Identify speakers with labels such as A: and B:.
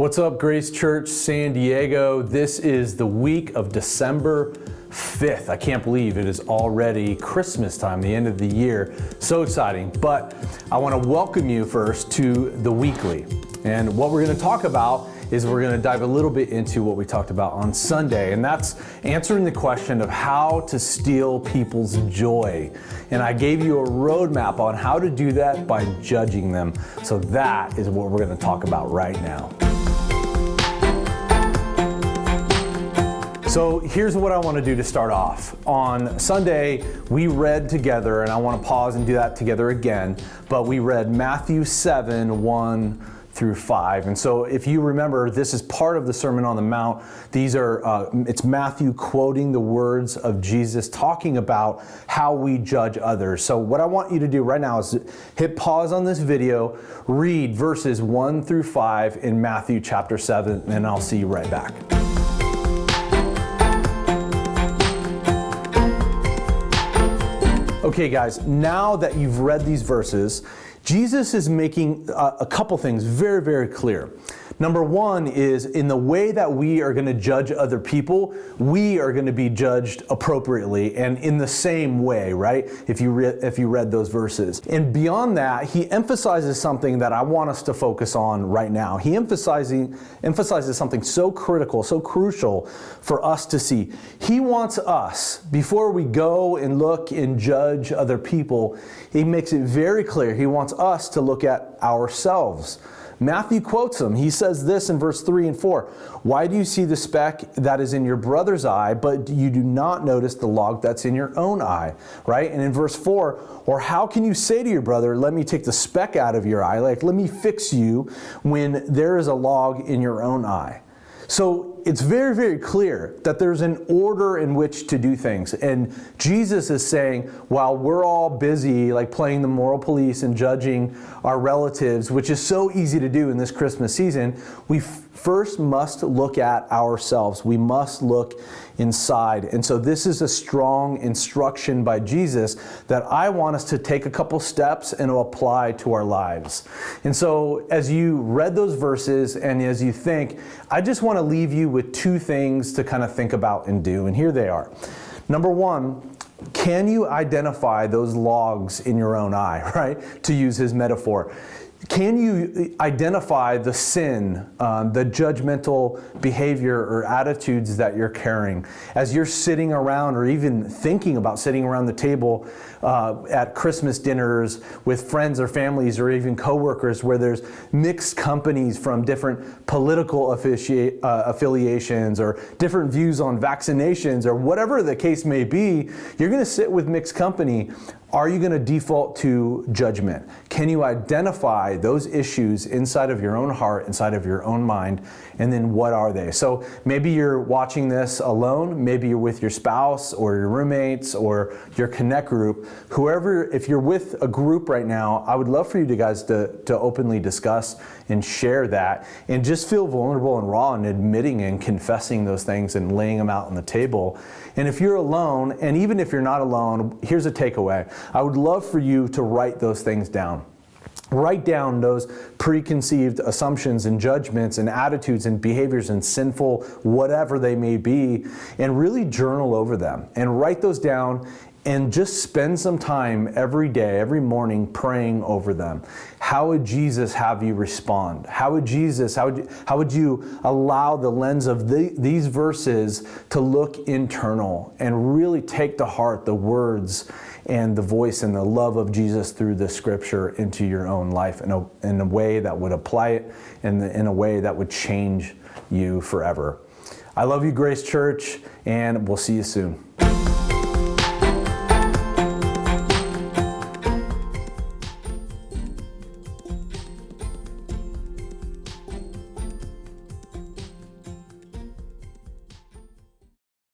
A: What's up, Grace Church San Diego? This is the week of December 5th. I can't believe it is already Christmas time, the end of the year. So exciting. But I want to welcome you first to the weekly. And what we're going to talk about is we're going to dive a little bit into what we talked about on Sunday, and that's answering the question of how to steal people's joy. And I gave you a roadmap on how to do that by judging them. So that is what we're going to talk about right now. So here's what I want to do to start off. On Sunday, we read together, and I want to pause and do that together again, but we read Matthew 7, 1 through 5. And so if you remember, this is part of the Sermon on the Mount. These are, it's Matthew quoting the words of Jesus, talking about how we judge others. So what I want you to do right now is hit pause on this video, read verses 1 through 5 in Matthew chapter 7, and I'll see you right back. Okay, guys, now that you've read these verses, Jesus is making a couple things very, very clear. Number one is in the way that we are going to judge other people, we are going to be judged appropriately and in the same way, right? If you read those verses. And beyond that, he emphasizes something that I want us to focus on right now. He emphasizes something so critical, so crucial for us to see. He wants us, before we go and look and judge other people, he makes it very clear. He wants us to look at ourselves. Matthew quotes him. He says this in verse 3 and 4. Why do you see the speck that is in your brother's eye, but you do not notice the log that's in your own eye? Right? And in verse 4, or how can you say to your brother, let me take the speck out of your eye, like let me fix you, when there is a log in your own eye? So it's very, very clear that there's an order in which to do things. And Jesus is saying, while we're all busy like playing the moral police and judging our relatives, which is so easy to do in this Christmas season, we first must look at ourselves. We must look inside. And so this is a strong instruction by Jesus that I want us to take a couple steps and to apply to our lives. And so as you read those verses and as you think, I just want to leave you with two things to kind of think about and do. And here they are. Number one, can you identify those logs in your own eye, right? To use his metaphor. Can you identify the sin, the judgmental behavior or attitudes that you're carrying as you're sitting around or even thinking about sitting around the table at Christmas dinners with friends or families or even coworkers where there's mixed companies from different political affiliations or different views on vaccinations or whatever the case may be? You're going to sit with mixed company. Are you going to default to judgment? Can you identify those issues inside of your own heart, inside of your own mind, and then what are they? So maybe you're watching this alone, maybe you're with your spouse or your roommates or your Connect group. Whoever, if you're with a group right now, I would love for you guys to openly discuss and share that and just feel vulnerable and raw and admitting and confessing those things and laying them out on the table. And if you're alone, and even if you're not alone, here's a takeaway. I would love for you to write those things down. Write down those preconceived assumptions and judgments and attitudes and behaviors and sinful whatever they may be, and really journal over them and write those down. And just spend some time every day, every morning praying over them. How would Jesus have you respond? How would you allow the lens of these verses to look internal and really take to heart the words and the voice and the love of Jesus through the scripture into your own life in a way that would apply it in a way that would change you forever. I love you, Grace Church, and we'll see you soon.